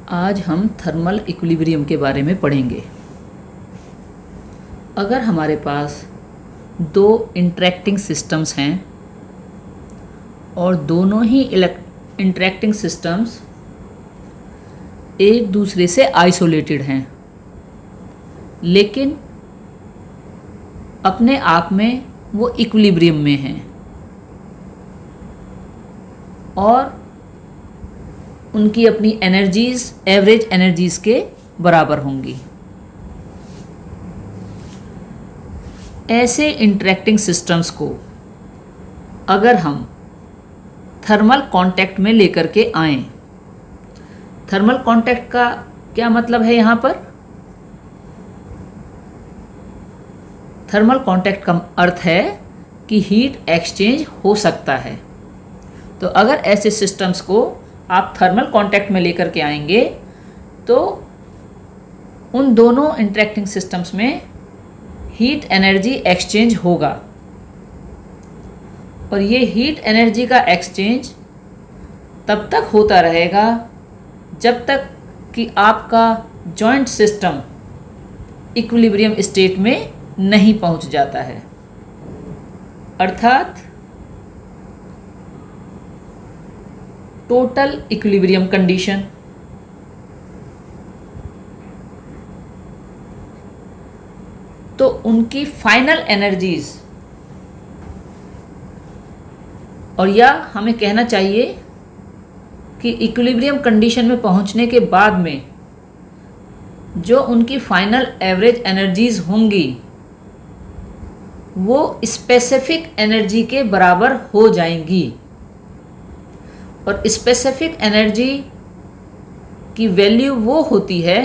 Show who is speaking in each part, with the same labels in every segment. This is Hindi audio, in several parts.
Speaker 1: आज हम थर्मल इक्विलिब्रियम के बारे में पढ़ेंगे। अगर हमारे पास दो इंटरैक्टिंग सिस्टम्स हैं और दोनों ही इंटरैक्टिंग सिस्टम्स एक दूसरे से आइसोलेटेड हैं, लेकिन अपने आप में वो इक्विलिब्रियम में हैं और उनकी अपनी एनर्जीज़ एवरेज एनर्जीज़ के बराबर होंगी। ऐसे इंटरैक्टिंग सिस्टम्स को अगर हम थर्मल कांटेक्ट में लेकर के आएं, थर्मल कांटेक्ट का क्या मतलब है यहाँ पर? थर्मल कांटेक्ट का अर्थ है कि हीट एक्सचेंज हो सकता है। तो अगर ऐसे सिस्टम्स को आप थर्मल कांटेक्ट में लेकर के आएंगे तो उन दोनों इंटरैक्टिंग सिस्टम्स में हीट एनर्जी एक्सचेंज होगा और ये हीट एनर्जी का एक्सचेंज तब तक होता रहेगा जब तक कि आपका जॉइंट सिस्टम इक्विलिब्रियम स्टेट में नहीं पहुंच जाता है, अर्थात टोटल इक्विलिब्रियम कंडीशन। तो उनकी फाइनल एनर्जीज, और या हमें कहना चाहिए कि इक्विलिब्रियम कंडीशन में पहुंचने के बाद में जो उनकी फाइनल एवरेज एनर्जीज होंगी वो स्पेसिफिक एनर्जी के बराबर हो जाएंगी। और स्पेसिफिक एनर्जी की वैल्यू वो होती है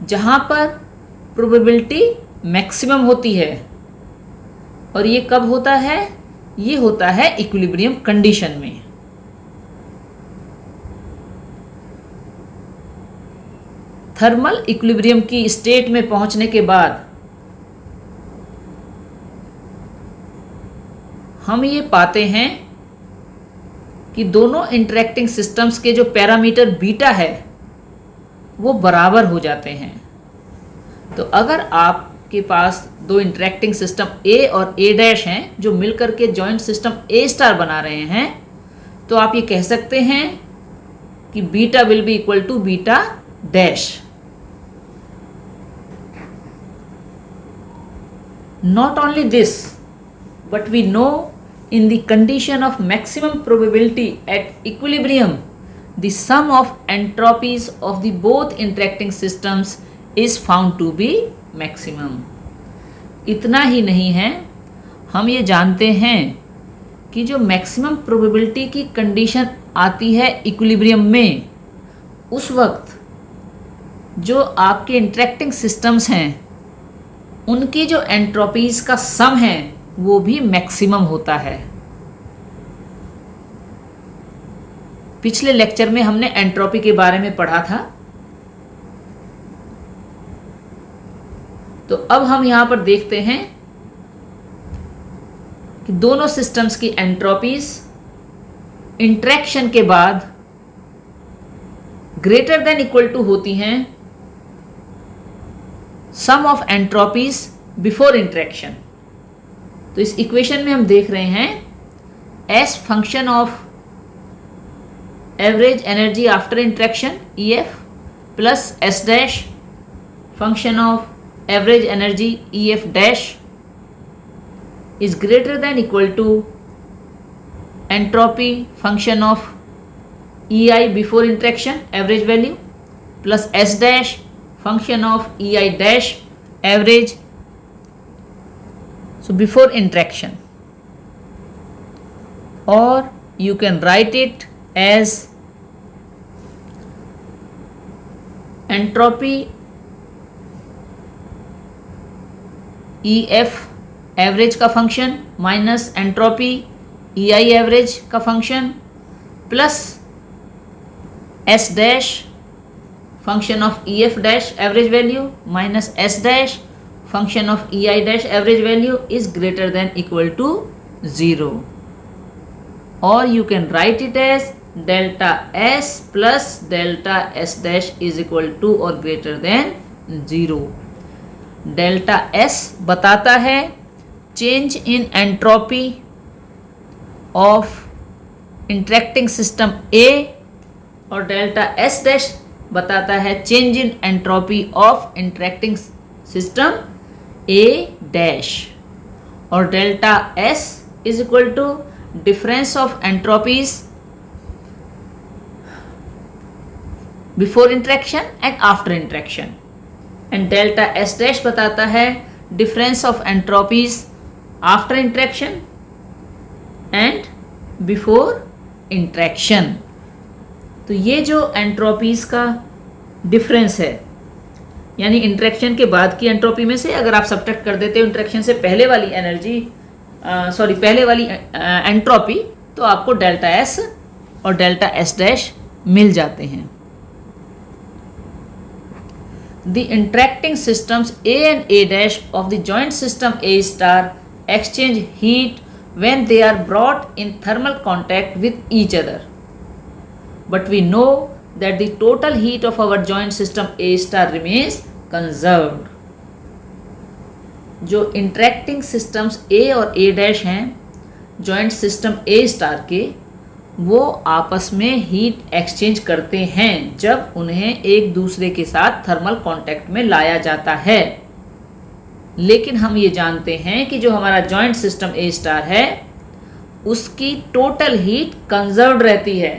Speaker 1: जहाँ पर प्रोबेबिलिटी मैक्सिमम होती है, और ये कब होता है? ये होता है इक्विलिब्रियम कंडीशन में। थर्मल इक्विलिब्रियम की स्टेट में पहुंचने के बाद हम ये पाते हैं कि दोनों इंटरैक्टिंग सिस्टम्स के जो पैरामीटर बीटा है वो बराबर हो जाते हैं। तो अगर आपके पास दो इंटरैक्टिंग सिस्टम ए और ए डैश हैं जो मिलकर के जॉइंट सिस्टम ए स्टार बना रहे हैं, तो आप ये कह सकते हैं कि beta will be equal to beta dash. Not only this, but we know in the condition of maximum probability at equilibrium, the sum of entropies of the both interacting systems is found to be maximum. इतना ही नहीं है, हम ये जानते हैं कि जो मैक्सिमम प्रोबेबिलिटी की कंडीशन आती है इक्विलिब्रियम में, उस वक्त जो आपके इंटरैक्टिंग सिस्टम्स हैं उनकी जो एंट्रोपीज का सम है वो भी मैक्सिमम होता है। पिछले लेक्चर में हमने एंट्रोपी के बारे में पढ़ा था। तो अब हम यहां पर देखते हैं कि दोनों सिस्टम्स की एंट्रोपीज इंटरेक्शन के बाद ग्रेटर देन इक्वल टू होती हैं sum of entropies before interaction. तो इस इक्वेशन में हम देख रहे हैं S function of average energy after interaction E F plus S dash function of average energy E F dash is greater than equal to entropy function of E I before interaction average value plus S dash function of EI dash average, so before interaction, or you can write it as entropy EF average का function minus entropy EI average का function plus S dash function of EF dash average value minus S dash function of EI dash average value is greater than equal to 0, or you can write it as delta S plus delta S dash is equal to और ग्रेटर देन 0। डेल्टा S बताता है change in entropy of interacting system A और डेल्टा S डैश बताता है change in entropy of interacting system A dash. और delta S is equal to difference of entropies before interaction and after interaction. And delta S dash बताता है difference of entropies after interaction and before interaction. तो ये जो एंट्रोपीज का डिफरेंस है, यानी इंटरेक्शन के बाद की एंट्रोपी में से अगर आप सब्ट्रैक्ट कर देते हो इंटरेक्शन से पहले वाली एनर्जी पहले वाली एंट्रोपी, तो आपको डेल्टा S और डेल्टा S डैश मिल जाते हैं। The interacting systems A and A dash of the joint system A star exchange heat when they are brought in thermal contact with each other. But we know that the total heat of our joint system A star remains conserved. जो इंटरेक्टिंग सिस्टम्स A और A डैश हैं जॉइंट सिस्टम A स्टार के, वो आपस में हीट एक्सचेंज करते हैं जब उन्हें एक दूसरे के साथ थर्मल कांटेक्ट में लाया जाता है। लेकिन हम ये जानते हैं कि जो हमारा जॉइंट सिस्टम A स्टार है उसकी टोटल हीट कंजर्व्ड रहती है।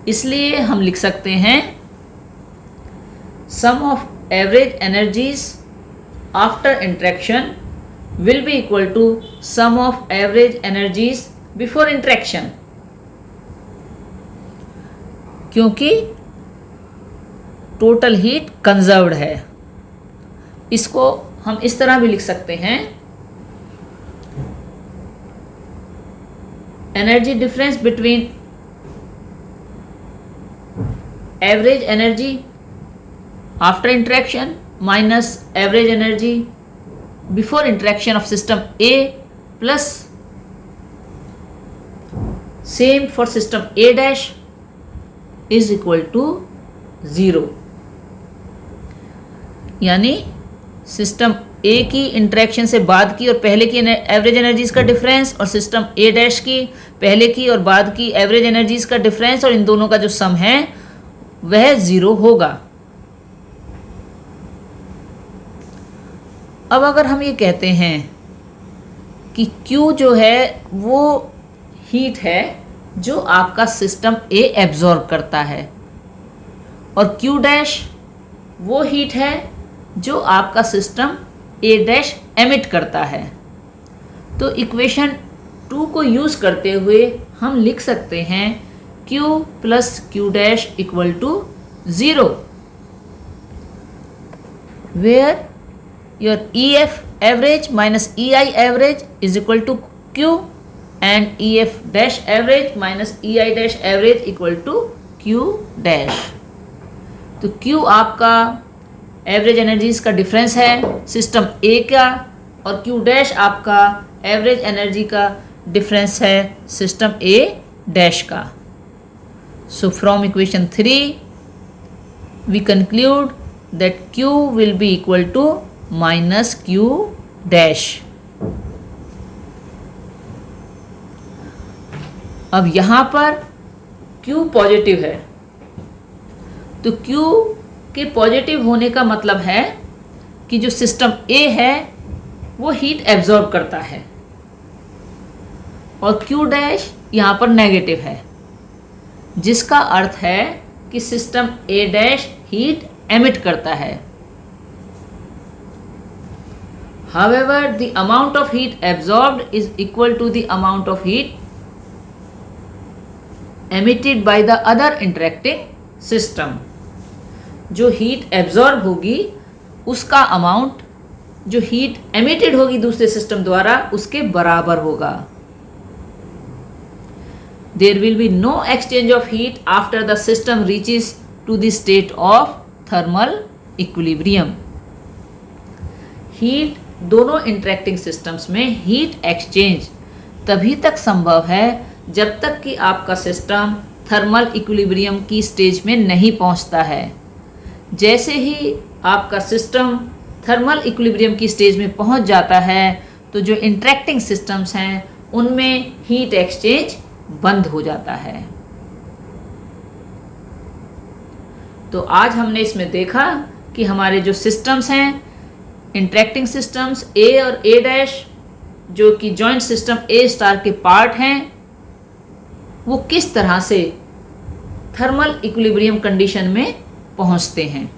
Speaker 1: इसलिए हम लिख सकते हैं sum of average energies after interaction will be equal to sum of average energies before interaction, क्योंकि टोटल हीट कंजर्व्ड है। इसको हम इस तरह भी लिख सकते हैं energy difference between average energy after interaction minus average energy before interaction of system A plus same for system A dash is equal to 0। यानी सिस्टम A की इंटरेक्शन से बाद की और पहले की एवरेज एनर्जीज का डिफरेंस और सिस्टम A डैश की पहले की और बाद की एवरेज एनर्जीज का डिफरेंस और इन दोनों का जो सम है वह 0 होगा। अब अगर हम ये कहते हैं कि Q जो है वो हीट है जो आपका सिस्टम A एब्जॉर्ब करता है और Q डैश वो हीट है जो आपका सिस्टम A डैश एमिट करता है, तो इक्वेशन 2 को यूज़ करते हुए हम लिख सकते हैं Q plus Q dash equal to 0, where your EF average minus EI average is equal to Q and EF dash average minus EI dash average equal to Q dash. तो Q आपका एवरेज एनर्जीज का डिफरेंस है सिस्टम A का और Q डैश आपका एवरेज एनर्जी का डिफरेंस है सिस्टम A डैश का। So from equation 3 we conclude that Q will be equal to minus Q dash. अब यहाँ पर Q पॉजिटिव है, तो Q के पॉजिटिव होने का मतलब है कि जो सिस्टम A है वो हीट एब्जॉर्ब करता है और Q डैश यहाँ पर नेगेटिव है, जिसका अर्थ है कि system A dash heat emit करता है। However, the amount of heat absorbed is equal to the amount of heat emitted by the other interacting system. जो हीट एब्जॉर्ब होगी उसका अमाउंट जो हीट एमिटेड होगी दूसरे सिस्टम द्वारा उसके बराबर होगा। There will be no exchange of heat after the system reaches to the state of thermal equilibrium. Heat दोनों इंटरेक्टिंग सिस्टम्स में हीट एक्सचेंज तभी तक संभव है जब तक कि आपका सिस्टम थर्मल इक्विलिब्रियम की स्टेज में नहीं पहुंचता है। जैसे ही आपका सिस्टम थर्मल इक्विलिब्रियम की स्टेज में पहुंच जाता है तो जो इंटरेक्टिंग सिस्टम्स हैं उनमें हीट एक्सचेंज बंद हो जाता है। तो आज हमने इसमें देखा कि हमारे जो सिस्टम्स हैं, इंटरेक्टिंग सिस्टम्स ए और ए डैश, जो कि जॉइंट सिस्टम ए स्टार के पार्ट हैं, वो किस तरह से थर्मल इक्विलिब्रियम कंडीशन में पहुंचते हैं।